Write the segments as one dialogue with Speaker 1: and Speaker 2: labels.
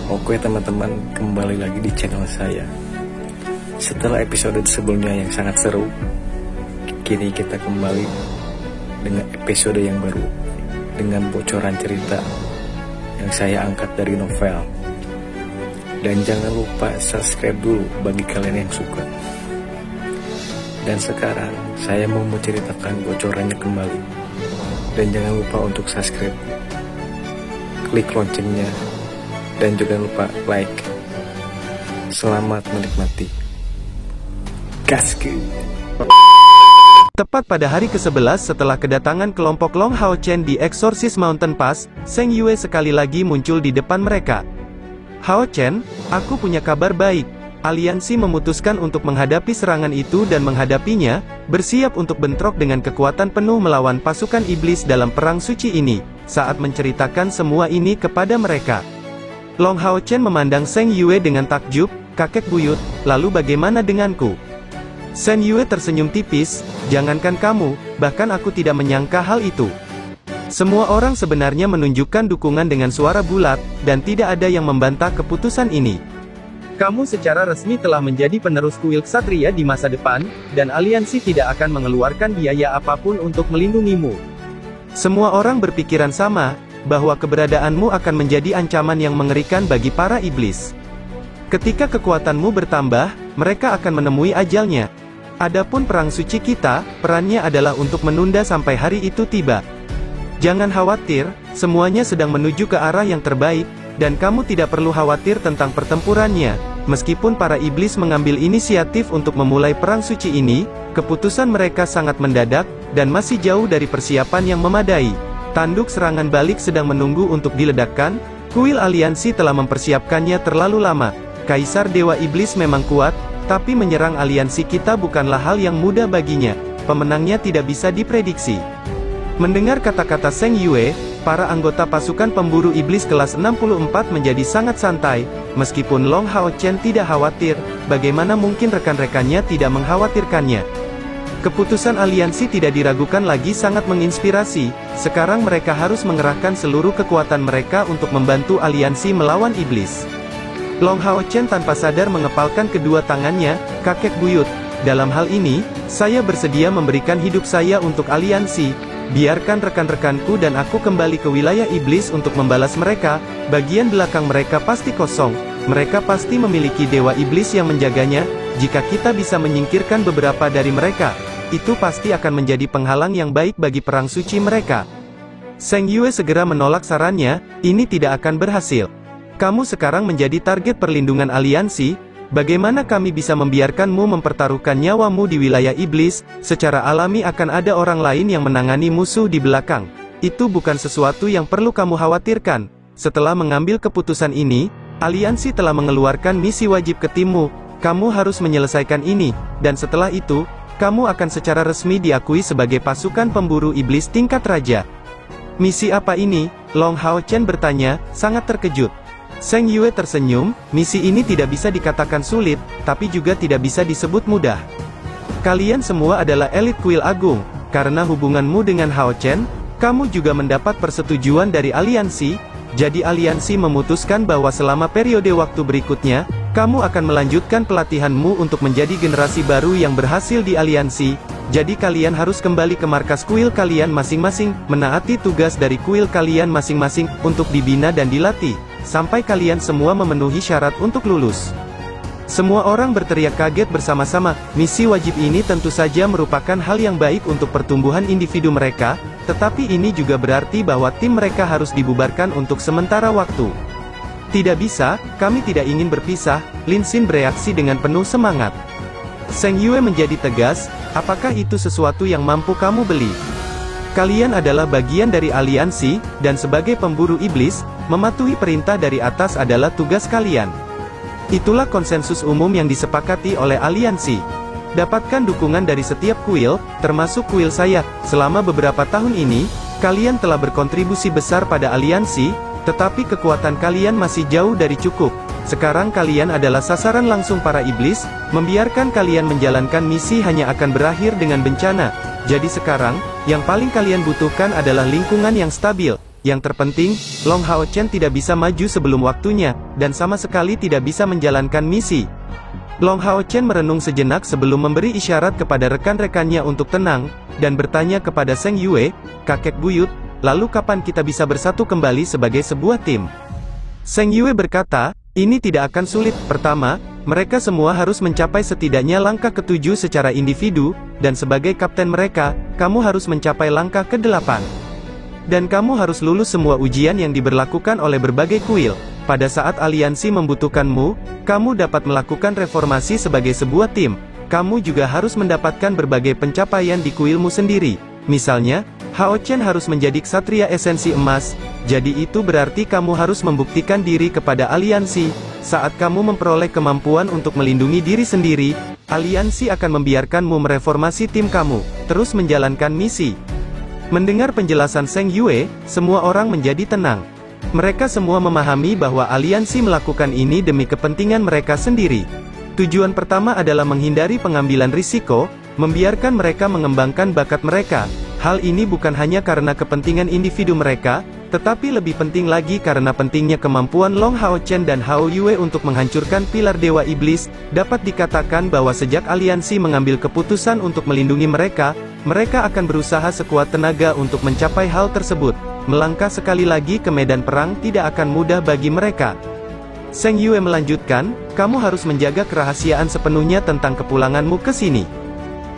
Speaker 1: Oke teman-teman, kembali lagi di channel saya. Setelah episode sebelumnya yang sangat seru, kini kita kembali dengan episode yang baru, dengan bocoran cerita yang saya angkat dari novel. Dan jangan lupa subscribe dulu bagi kalian yang suka. Dan sekarang saya mau menceritakan bocorannya kembali. Dan jangan lupa untuk subscribe, klik loncengnya, dan juga lupa like. Selamat menikmati. Gasku.
Speaker 2: Tepat pada hari ke-11 setelah kedatangan kelompok Long Hao Chen di Exorcist Mountain Pass, Zheng Yue sekali lagi muncul di depan mereka. Hao Chen, aku punya kabar baik. Aliansi memutuskan untuk menghadapi serangan itu dan menghadapinya, bersiap untuk bentrok dengan kekuatan penuh melawan pasukan iblis dalam perang suci ini. Saat menceritakan semua ini kepada mereka, Long Hao Chen memandang Zheng Yue dengan takjub. Kakek buyut, lalu bagaimana denganku? Zheng Yue tersenyum tipis, jangankan kamu, bahkan aku tidak menyangka hal itu. Semua orang sebenarnya menunjukkan dukungan dengan suara bulat, dan tidak ada yang membantah keputusan ini. Kamu secara resmi telah menjadi penerus kuil ksatria di masa depan, dan aliansi tidak akan mengeluarkan biaya apapun untuk melindungimu. Semua orang berpikiran sama, bahwa keberadaanmu akan menjadi ancaman yang mengerikan bagi para iblis. Ketika kekuatanmu bertambah, mereka akan menemui ajalnya. Adapun perang suci kita, perannya adalah untuk menunda sampai hari itu tiba. Jangan khawatir, semuanya sedang menuju ke arah yang terbaik, dan kamu tidak perlu khawatir tentang pertempurannya. Meskipun para iblis mengambil inisiatif untuk memulai perang suci ini, keputusan mereka sangat mendadak, dan masih jauh dari persiapan yang memadai. Tanduk serangan balik sedang menunggu untuk diledakkan. Kuil aliansi telah mempersiapkannya terlalu lama. Kaisar Dewa Iblis memang kuat, tapi menyerang aliansi kita bukanlah hal yang mudah baginya. Pemenangnya tidak bisa diprediksi. Mendengar kata-kata Zheng Yue, para anggota pasukan pemburu iblis kelas 64 menjadi sangat santai. Meskipun Long Hao Chen tidak khawatir, bagaimana mungkin rekan-rekannya tidak mengkhawatirkannya? Keputusan aliansi tidak diragukan lagi sangat menginspirasi. Sekarang mereka harus mengerahkan seluruh kekuatan mereka untuk membantu aliansi melawan iblis. Long Hao Chen tanpa sadar mengepalkan kedua tangannya. Kakek buyut, dalam hal ini, saya bersedia memberikan hidup saya untuk aliansi. Biarkan rekan-rekanku dan aku kembali ke wilayah iblis untuk membalas mereka. Bagian belakang mereka pasti kosong. Mereka pasti memiliki dewa iblis yang menjaganya. Jika kita bisa menyingkirkan beberapa dari mereka, itu pasti akan menjadi penghalang yang baik bagi perang suci mereka. Zheng Yue segera menolak sarannya, ini tidak akan berhasil. Kamu sekarang menjadi target perlindungan aliansi. Bagaimana kami bisa membiarkanmu mempertaruhkan nyawamu di wilayah iblis? Secara alami akan ada orang lain yang menangani musuh di belakang. Itu bukan sesuatu yang perlu kamu khawatirkan. Setelah mengambil keputusan ini, aliansi telah mengeluarkan misi wajib ke timmu. Kamu harus menyelesaikan ini, dan setelah itu, kamu akan secara resmi diakui sebagai pasukan pemburu iblis tingkat raja. Misi apa ini? Long Hao Chen bertanya, sangat terkejut. Zheng Yue tersenyum, misi ini tidak bisa dikatakan sulit, tapi juga tidak bisa disebut mudah. Kalian semua adalah elit kuil agung. Karena hubunganmu dengan Hao Chen, kamu juga mendapat persetujuan dari aliansi. Jadi aliansi memutuskan bahwa selama periode waktu berikutnya, kamu akan melanjutkan pelatihanmu untuk menjadi generasi baru yang berhasil di aliansi. Jadi kalian harus kembali ke markas kuil kalian masing-masing, menaati tugas dari kuil kalian masing-masing, untuk dibina dan dilatih, sampai kalian semua memenuhi syarat untuk lulus. Semua orang berteriak kaget bersama-sama. Misi wajib ini tentu saja merupakan hal yang baik untuk pertumbuhan individu mereka, tetapi ini juga berarti bahwa tim mereka harus dibubarkan untuk sementara waktu. Tidak bisa, kami tidak ingin berpisah. Lin Xin bereaksi dengan penuh semangat. Zheng Yue menjadi tegas, apakah itu sesuatu yang mampu kamu beli? Kalian adalah bagian dari aliansi, dan sebagai pemburu iblis, mematuhi perintah dari atas adalah tugas kalian. Itulah konsensus umum yang disepakati oleh aliansi. Dapatkan dukungan dari setiap kuil, termasuk kuil saya. Selama beberapa tahun ini, kalian telah berkontribusi besar pada aliansi, tetapi kekuatan kalian masih jauh dari cukup. Sekarang kalian adalah sasaran langsung para iblis. Membiarkan kalian menjalankan misi hanya akan berakhir dengan bencana. Jadi sekarang, yang paling kalian butuhkan adalah lingkungan yang stabil. Yang terpenting, Long Hao Chen tidak bisa maju sebelum waktunya, dan sama sekali tidak bisa menjalankan misi. Long Hao Chen merenung sejenak sebelum memberi isyarat kepada rekan-rekannya untuk tenang, dan bertanya kepada Zheng Yue, kakek buyut, lalu kapan kita bisa bersatu kembali sebagai sebuah tim? Zheng Yue berkata, ini tidak akan sulit. Pertama, mereka semua harus mencapai setidaknya langkah ke-7 secara individu, dan sebagai kapten mereka, kamu harus mencapai langkah ke-8. Dan kamu harus lulus semua ujian yang diberlakukan oleh berbagai kuil. Pada saat aliansi membutuhkanmu, kamu dapat melakukan reformasi sebagai sebuah tim. Kamu juga harus mendapatkan berbagai pencapaian di kuilmu sendiri. Misalnya, Hao Chen harus menjadi ksatria esensi emas, jadi itu berarti kamu harus membuktikan diri kepada aliansi. Saat kamu memperoleh kemampuan untuk melindungi diri sendiri, aliansi akan membiarkanmu mereformasi tim kamu, terus menjalankan misi. Mendengar penjelasan Zheng Yue, semua orang menjadi tenang. Mereka semua memahami bahwa aliansi melakukan ini demi kepentingan mereka sendiri. Tujuan pertama adalah menghindari pengambilan risiko, membiarkan mereka mengembangkan bakat mereka. Hal ini bukan hanya karena kepentingan individu mereka, tetapi lebih penting lagi karena pentingnya kemampuan Long Hao Chen dan Hao Yue untuk menghancurkan pilar Dewa Iblis. Dapat dikatakan bahwa sejak aliansi mengambil keputusan untuk melindungi mereka, mereka akan berusaha sekuat tenaga untuk mencapai hal tersebut. Melangkah sekali lagi ke medan perang tidak akan mudah bagi mereka. Zheng Yue melanjutkan, kamu harus menjaga kerahasiaan sepenuhnya tentang kepulanganmu ke sini.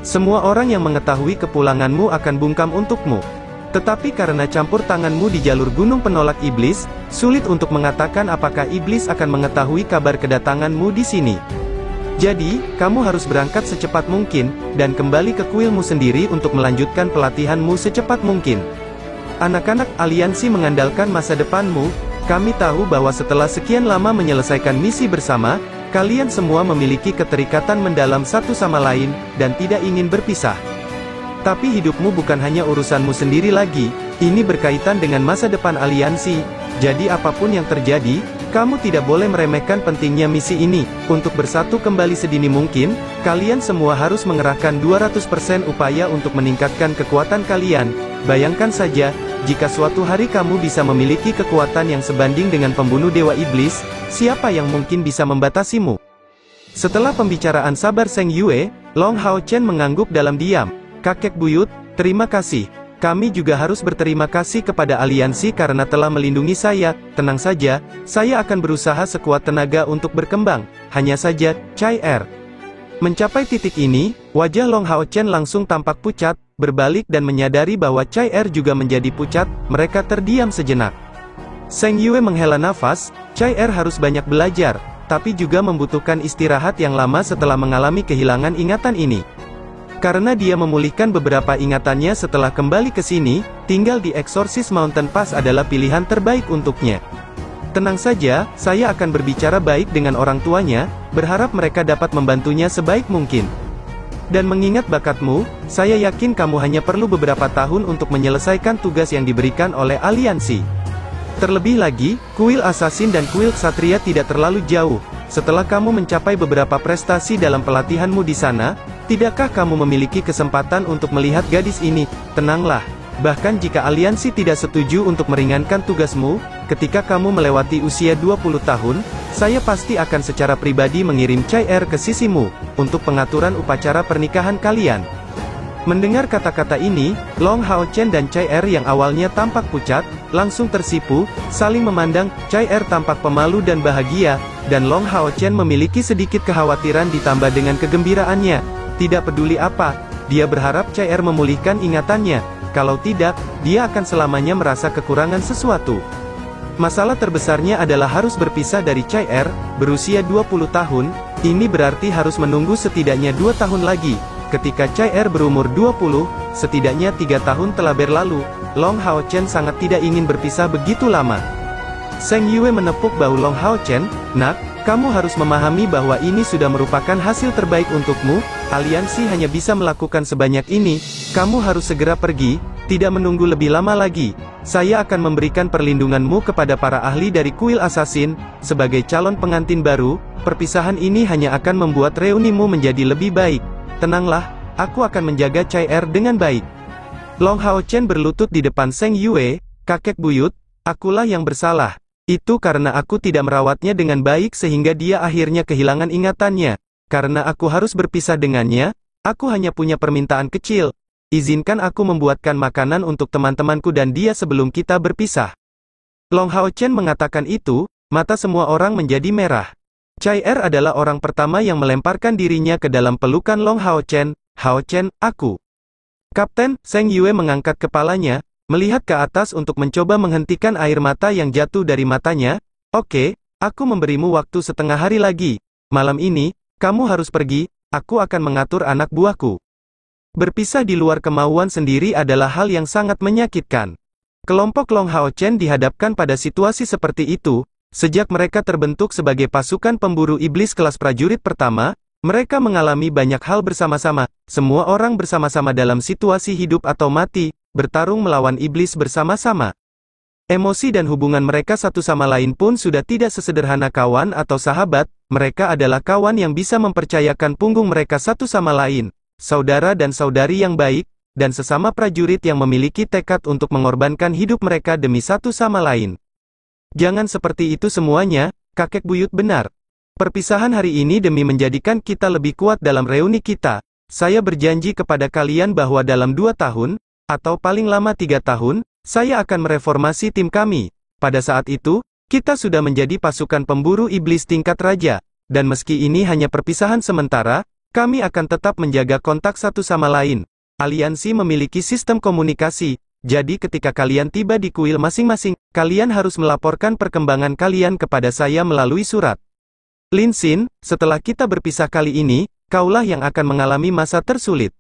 Speaker 2: Semua orang yang mengetahui kepulanganmu akan bungkam untukmu. Tetapi karena campur tanganmu di jalur gunung penolak iblis, sulit untuk mengatakan apakah iblis akan mengetahui kabar kedatanganmu di sini. Jadi, kamu harus berangkat secepat mungkin, dan kembali ke kuilmu sendiri untuk melanjutkan pelatihanmu secepat mungkin. Anak-anak aliansi mengandalkan masa depanmu. Kami tahu bahwa setelah sekian lama menyelesaikan misi bersama, kalian semua memiliki keterikatan mendalam satu sama lain, dan tidak ingin berpisah. Tapi hidupmu bukan hanya urusanmu sendiri lagi, ini berkaitan dengan masa depan aliansi. Jadi apapun yang terjadi, kamu tidak boleh meremehkan pentingnya misi ini. Untuk bersatu kembali sedini mungkin, kalian semua harus mengerahkan 200% upaya untuk meningkatkan kekuatan kalian. Bayangkan saja, jika suatu hari kamu bisa memiliki kekuatan yang sebanding dengan pembunuh Dewa Iblis, siapa yang mungkin bisa membatasimu? Setelah pembicaraan sabar Zheng Yue, Long Hao Chen mengangguk dalam diam. Kakek buyut, terima kasih. Kami juga harus berterima kasih kepada aliansi karena telah melindungi saya. Tenang saja, saya akan berusaha sekuat tenaga untuk berkembang. Hanya saja, Chai Er. Mencapai titik ini, wajah Long Hao Chen langsung tampak pucat, berbalik dan menyadari bahwa Chai Er juga menjadi pucat. Mereka terdiam sejenak. Zheng Yue menghela nafas, Chai Er harus banyak belajar, tapi juga membutuhkan istirahat yang lama setelah mengalami kehilangan ingatan ini. Karena dia memulihkan beberapa ingatannya setelah kembali ke sini, tinggal di Exorcist Mountain Pass adalah pilihan terbaik untuknya. Tenang saja, saya akan berbicara baik dengan orang tuanya, berharap mereka dapat membantunya sebaik mungkin. Dan mengingat bakatmu, saya yakin kamu hanya perlu beberapa tahun untuk menyelesaikan tugas yang diberikan oleh aliansi. Terlebih lagi, kuil Assassin dan kuil Ksatria tidak terlalu jauh. Setelah kamu mencapai beberapa prestasi dalam pelatihanmu di sana, tidakkah kamu memiliki kesempatan untuk melihat gadis ini? Tenanglah. Bahkan jika aliansi tidak setuju untuk meringankan tugasmu, ketika kamu melewati usia 20 tahun, saya pasti akan secara pribadi mengirim Chai Er ke sisimu, untuk pengaturan upacara pernikahan kalian. Mendengar kata-kata ini, Long Hao Chen dan Chai Er yang awalnya tampak pucat, langsung tersipu, saling memandang. Chai Er tampak pemalu dan bahagia, dan Long Hao Chen memiliki sedikit kekhawatiran ditambah dengan kegembiraannya. Tidak peduli apa, dia berharap Chai Er memulihkan ingatannya. Kalau tidak, dia akan selamanya merasa kekurangan sesuatu. Masalah terbesarnya adalah harus berpisah dari Chai Er, berusia 20 tahun, ini berarti harus menunggu setidaknya 2 tahun lagi. Ketika Chai Er berumur 20, setidaknya 3 tahun telah berlalu. Long Hao Chen sangat tidak ingin berpisah begitu lama. Zheng Yue menepuk bahu Long Hao Chen, "Nak, kamu harus memahami bahwa ini sudah merupakan hasil terbaik untukmu, aliansi hanya bisa melakukan sebanyak ini, kamu harus segera pergi, tidak menunggu lebih lama lagi. Saya akan memberikan perlindunganmu kepada para ahli dari kuil Assassin, sebagai calon pengantin baru, perpisahan ini hanya akan membuat reunimu menjadi lebih baik. Tenanglah, aku akan menjaga Chai Er dengan baik." Long Hao Chen berlutut di depan Zheng Yue, Kakek buyut, akulah yang bersalah. Itu karena aku tidak merawatnya dengan baik sehingga dia akhirnya kehilangan ingatannya. Karena aku harus berpisah dengannya, aku hanya punya permintaan kecil. Izinkan aku membuatkan makanan untuk teman-temanku dan dia sebelum kita berpisah. Long Hao Chen mengatakan itu, mata semua orang menjadi merah. Chai Er adalah orang pertama yang melemparkan dirinya ke dalam pelukan Long Hao Chen. Hao Chen, aku. Kapten Zheng Yue mengangkat kepalanya, melihat ke atas untuk mencoba menghentikan air mata yang jatuh dari matanya. Oke, aku memberimu waktu setengah hari lagi. Malam ini, kamu harus pergi, aku akan mengatur anak buahku. Berpisah di luar kemauan sendiri adalah hal yang sangat menyakitkan. Kelompok Long Hao Chen dihadapkan pada situasi seperti itu, sejak mereka terbentuk sebagai pasukan pemburu iblis kelas prajurit pertama, mereka mengalami banyak hal bersama-sama, semua orang bersama-sama dalam situasi hidup atau mati, bertarung melawan iblis bersama-sama. Emosi dan hubungan mereka satu sama lain pun sudah tidak sesederhana kawan atau sahabat, mereka adalah kawan yang bisa mempercayakan punggung mereka satu sama lain, saudara dan saudari yang baik, dan sesama prajurit yang memiliki tekad untuk mengorbankan hidup mereka demi satu sama lain. Jangan seperti itu semuanya, kakek buyut benar. Perpisahan hari ini demi menjadikan kita lebih kuat dalam reuni kita. Saya berjanji kepada kalian bahwa dalam 2 tahun, atau paling lama 3 tahun, saya akan mereformasi tim kami. Pada saat itu, kita sudah menjadi pasukan pemburu iblis tingkat raja, dan meski ini hanya perpisahan sementara, kami akan tetap menjaga kontak satu sama lain. Aliansi memiliki sistem komunikasi, jadi ketika kalian tiba di kuil masing-masing, kalian harus melaporkan perkembangan kalian kepada saya melalui surat. Lin Xin, setelah kita berpisah kali ini, kaulah yang akan mengalami masa tersulit.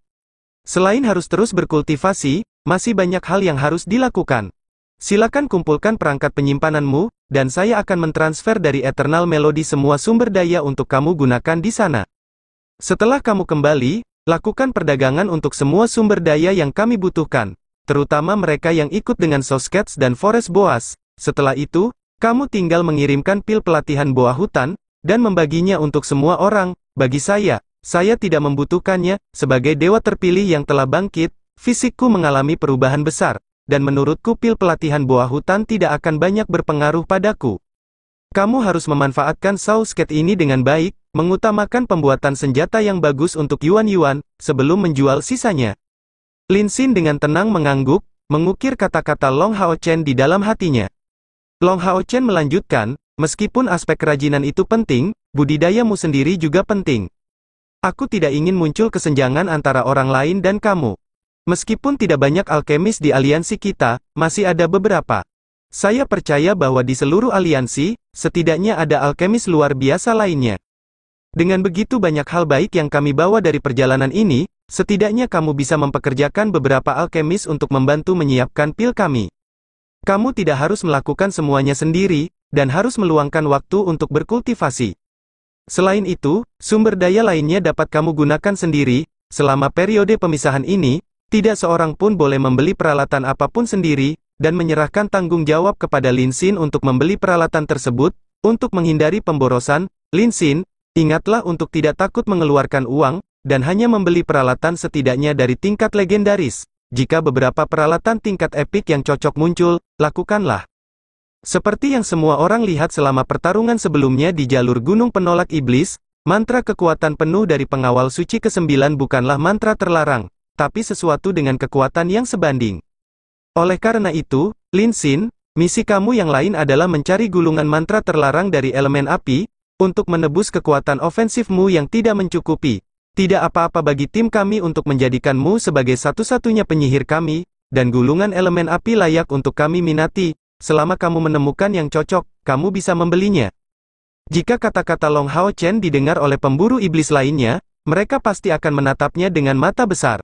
Speaker 2: Selain harus terus berkultivasi, masih banyak hal yang harus dilakukan. Silakan kumpulkan perangkat penyimpananmu, dan saya akan mentransfer dari Eternal Melody semua sumber daya untuk kamu gunakan di sana. Setelah kamu kembali, lakukan perdagangan untuk semua sumber daya yang kami butuhkan, terutama mereka yang ikut dengan Soskets dan Forest Boas. Setelah itu, kamu tinggal mengirimkan pil pelatihan boa hutan, dan membaginya untuk semua orang. Bagi saya tidak membutuhkannya. Sebagai dewa terpilih yang telah bangkit, fisikku mengalami perubahan besar, dan menurutku pil pelatihan boa hutan tidak akan banyak berpengaruh padaku. Kamu harus memanfaatkan Soskets ini dengan baik, mengutamakan pembuatan senjata yang bagus untuk Yuan-Yuan, sebelum menjual sisanya. Lin Xin dengan tenang mengangguk, mengukir kata-kata Long Hao Chen di dalam hatinya. Long Hao Chen melanjutkan, meskipun aspek kerajinan itu penting, budidayamu sendiri juga penting. Aku tidak ingin muncul kesenjangan antara orang lain dan kamu. Meskipun tidak banyak alkemis di aliansi kita, masih ada beberapa. Saya percaya bahwa di seluruh aliansi, setidaknya ada alkemis luar biasa lainnya. Dengan begitu banyak hal baik yang kami bawa dari perjalanan ini, setidaknya kamu bisa mempekerjakan beberapa alkemis untuk membantu menyiapkan pil kami. Kamu tidak harus melakukan semuanya sendiri, dan harus meluangkan waktu untuk berkultivasi. Selain itu, sumber daya lainnya dapat kamu gunakan sendiri. Selama periode pemisahan ini, tidak seorang pun boleh membeli peralatan apapun sendiri, dan menyerahkan tanggung jawab kepada Lin Xin untuk membeli peralatan tersebut. Untuk menghindari pemborosan, Lin Xin, ingatlah untuk tidak takut mengeluarkan uang, dan hanya membeli peralatan setidaknya dari tingkat legendaris. Jika beberapa peralatan tingkat epik yang cocok muncul, lakukanlah. Seperti yang semua orang lihat selama pertarungan sebelumnya di jalur Gunung Penolak Iblis, mantra kekuatan penuh dari pengawal suci ke-9 bukanlah mantra terlarang, tapi sesuatu dengan kekuatan yang sebanding. Oleh karena itu, Lin Xin, misi kamu yang lain adalah mencari gulungan mantra terlarang dari elemen api, untuk menebus kekuatan ofensifmu yang tidak mencukupi. Tidak apa-apa bagi tim kami untuk menjadikanmu sebagai satu-satunya penyihir kami, dan gulungan elemen api layak untuk kami minati. Selama kamu menemukan yang cocok, kamu bisa membelinya. Jika kata-kata Long Hao Chen didengar oleh pemburu iblis lainnya, mereka pasti akan menatapnya dengan mata besar.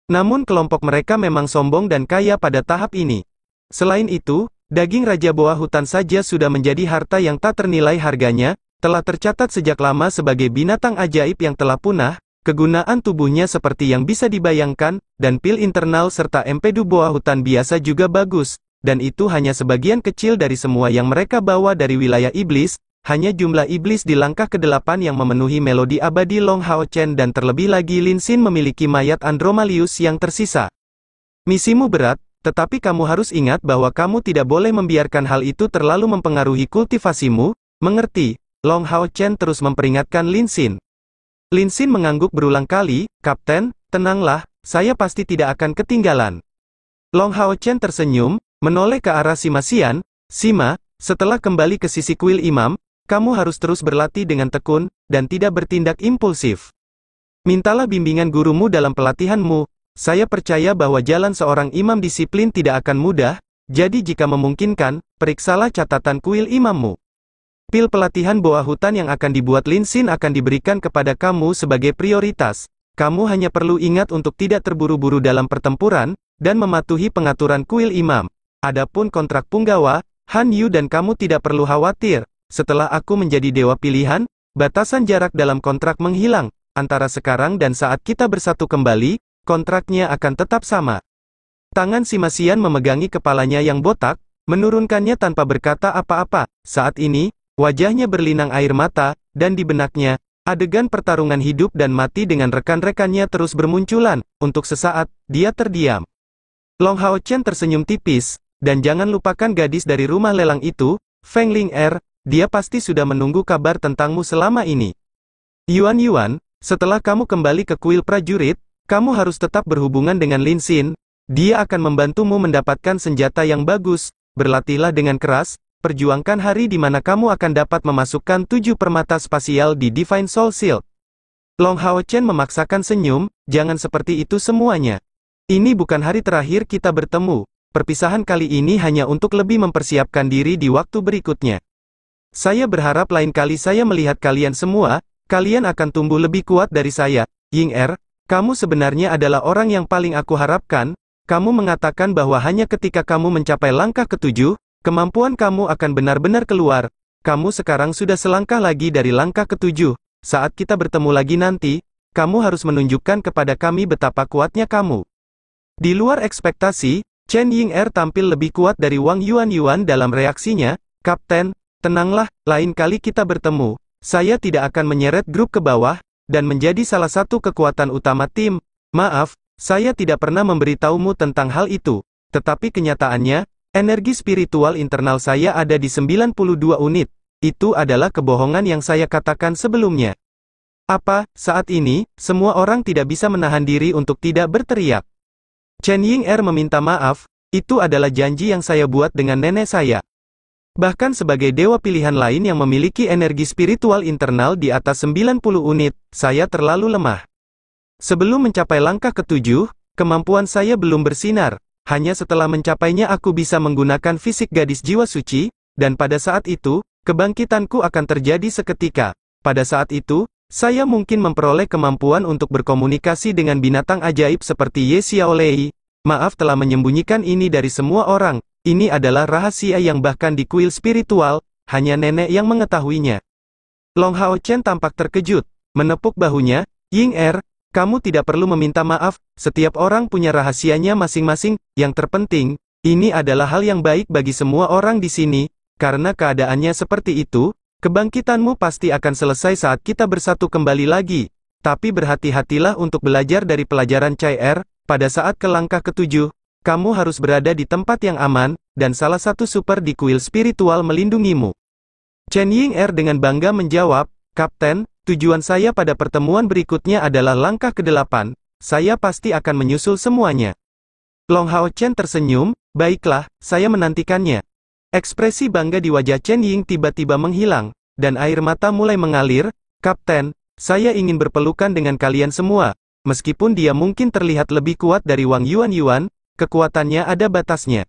Speaker 2: Namun kelompok mereka memang sombong dan kaya pada tahap ini. Selain itu, daging Raja Boa Hutan saja sudah menjadi harta yang tak ternilai harganya, telah tercatat sejak lama sebagai binatang ajaib yang telah punah, kegunaan tubuhnya seperti yang bisa dibayangkan, dan pil internal serta empedu Boa Hutan biasa juga bagus. Dan itu hanya sebagian kecil dari semua yang mereka bawa dari wilayah iblis, hanya jumlah iblis di langkah ke-8 yang memenuhi melodi abadi Long Hao Chen dan terlebih lagi Lin Xin memiliki mayat Andromalius yang tersisa. Misimu berat, tetapi kamu harus ingat bahwa kamu tidak boleh membiarkan hal itu terlalu mempengaruhi kultivasimu, mengerti? Long Hao Chen terus memperingatkan Lin Xin. Lin Xin mengangguk berulang kali, Kapten, tenanglah, saya pasti tidak akan ketinggalan. Long Hao Chen tersenyum, menoleh ke arah Sima Xian. Sima, setelah kembali ke sisi kuil imam, kamu harus terus berlatih dengan tekun, dan tidak bertindak impulsif. Mintalah bimbingan gurumu dalam pelatihanmu. Saya percaya bahwa jalan seorang imam disiplin tidak akan mudah, jadi jika memungkinkan, periksalah catatan kuil imammu. Pil pelatihan boa hutan yang akan dibuat Lin Xin akan diberikan kepada kamu sebagai prioritas. Kamu hanya perlu ingat untuk tidak terburu-buru dalam pertempuran, dan mematuhi pengaturan kuil imam. Adapun kontrak punggawa, Han Yu dan kamu tidak perlu khawatir. Setelah aku menjadi dewa pilihan, batasan jarak dalam kontrak menghilang. Antara sekarang dan saat kita bersatu kembali, kontraknya akan tetap sama. Tangan Sima Xian memegangi kepalanya yang botak, menurunkannya tanpa berkata apa-apa. Saat ini, wajahnya berlinang air mata, dan di benaknya, adegan pertarungan hidup dan mati dengan rekan-rekannya terus bermunculan. Untuk sesaat, dia terdiam. Long Hao Chen tersenyum tipis, dan jangan lupakan gadis dari rumah lelang itu, Feng Ling dia pasti sudah menunggu kabar tentangmu selama ini. Yuan, setelah kamu kembali ke kuil prajurit, kamu harus tetap berhubungan dengan Lin Xin. Dia akan membantumu mendapatkan senjata yang bagus. Berlatihlah dengan keras, perjuangkan hari di mana kamu akan dapat memasukkan 7 permata spasial di Divine Soul Shield. Long Hao Chen memaksakan senyum, jangan seperti itu semuanya. Ini bukan hari terakhir kita bertemu. Perpisahan kali ini hanya untuk lebih mempersiapkan diri di waktu berikutnya. Saya berharap lain kali saya melihat kalian semua, kalian akan tumbuh lebih kuat dari saya. Ying kamu sebenarnya adalah orang yang paling aku harapkan. Kamu mengatakan bahwa hanya ketika kamu mencapai langkah ke-7, kemampuan kamu akan benar-benar keluar. Kamu sekarang sudah selangkah lagi dari langkah ke-7. Saat kita bertemu lagi nanti, kamu harus menunjukkan kepada kami betapa kuatnya kamu. Di luar ekspektasi, Chen Ying tampil lebih kuat dari Wang Yuan dalam reaksinya. Kapten, tenanglah, lain kali kita bertemu, saya tidak akan menyeret grup ke bawah, dan menjadi salah satu kekuatan utama tim. Maaf, saya tidak pernah memberitahumu tentang hal itu, tetapi kenyataannya, energi spiritual internal saya ada di 92 unit. Itu adalah kebohongan yang saya katakan sebelumnya. Apa, saat ini, semua orang tidak bisa menahan diri untuk tidak berteriak. Chen Ying meminta maaf, itu adalah janji yang saya buat dengan nenek saya. Bahkan sebagai dewa pilihan lain yang memiliki energi spiritual internal di atas 90 unit, saya terlalu lemah. Sebelum mencapai langkah ke-7, kemampuan saya belum bersinar. Hanya setelah mencapainya aku bisa menggunakan fisik gadis jiwa suci, dan pada saat itu, kebangkitanku akan terjadi seketika. Pada saat itu, saya mungkin memperoleh kemampuan untuk berkomunikasi dengan binatang ajaib seperti Ye Xiaolei. Maaf telah menyembunyikan ini dari semua orang. Ini adalah rahasia yang bahkan di kuil spiritual, hanya nenek yang mengetahuinya. Long Hao Chen tampak terkejut, menepuk bahunya. Ying kamu tidak perlu meminta maaf, setiap orang punya rahasianya masing-masing. Yang terpenting, ini adalah hal yang baik bagi semua orang di sini, karena keadaannya seperti itu, kebangkitanmu pasti akan selesai saat kita bersatu kembali lagi. Tapi berhati-hatilah untuk belajar dari pelajaran Cai pada saat ke langkah ke-7. Kamu harus berada di tempat yang aman, dan salah satu super di kuil spiritual melindungimu. Chen Ying dengan bangga menjawab, Kapten, tujuan saya pada pertemuan berikutnya adalah langkah ke-8, saya pasti akan menyusul semuanya. Long Hao Chen tersenyum, baiklah, saya menantikannya. Ekspresi bangga di wajah Chen Ying tiba-tiba menghilang, dan air mata mulai mengalir. Kapten, saya ingin berpelukan dengan kalian semua. Meskipun dia mungkin terlihat lebih kuat dari Wang Yuan, kekuatannya ada batasnya.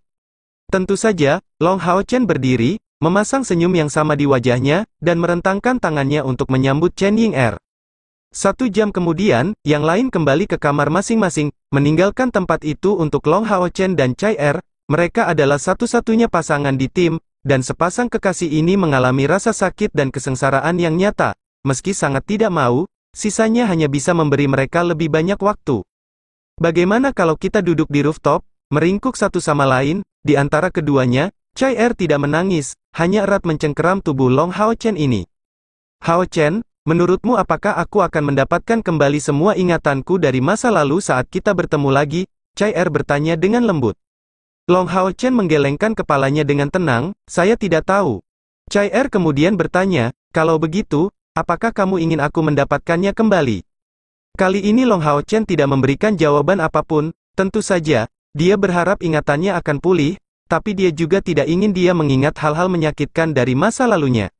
Speaker 2: Tentu saja, Long Hao Chen berdiri, memasang senyum yang sama di wajahnya, dan merentangkan tangannya untuk menyambut Chen Ying 1 jam kemudian, yang lain kembali ke kamar masing-masing, meninggalkan tempat itu untuk Long Hao Chen dan Cai mereka adalah satu-satunya pasangan di tim, dan sepasang kekasih ini mengalami rasa sakit dan kesengsaraan yang nyata. Meski sangat tidak mau, sisanya hanya bisa memberi mereka lebih banyak waktu. Bagaimana kalau kita duduk di rooftop, meringkuk satu sama lain, di antara keduanya, Cai tidak menangis, hanya erat mencengkeram tubuh Long Hao Chen ini. Hao Chen, menurutmu apakah aku akan mendapatkan kembali semua ingatanku dari masa lalu saat kita bertemu lagi? Cai bertanya dengan lembut. Long Hao Chen menggelengkan kepalanya dengan tenang, saya tidak tahu. Chai Er kemudian bertanya, kalau begitu, apakah kamu ingin aku mendapatkannya kembali? Kali ini Long Hao Chen tidak memberikan jawaban apapun, tentu saja, dia berharap ingatannya akan pulih, tapi dia juga tidak ingin dia mengingat hal-hal menyakitkan dari masa lalunya.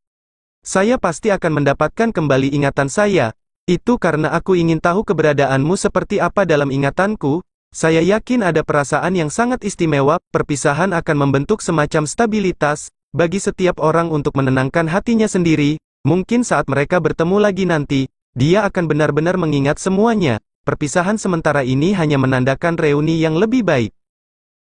Speaker 2: Saya pasti akan mendapatkan kembali ingatan saya, itu karena aku ingin tahu keberadaanmu seperti apa dalam ingatanku. Saya yakin ada perasaan yang sangat istimewa, perpisahan akan membentuk semacam stabilitas, bagi setiap orang untuk menenangkan hatinya sendiri, mungkin saat mereka bertemu lagi nanti, dia akan benar-benar mengingat semuanya, perpisahan sementara ini hanya menandakan reuni yang lebih baik.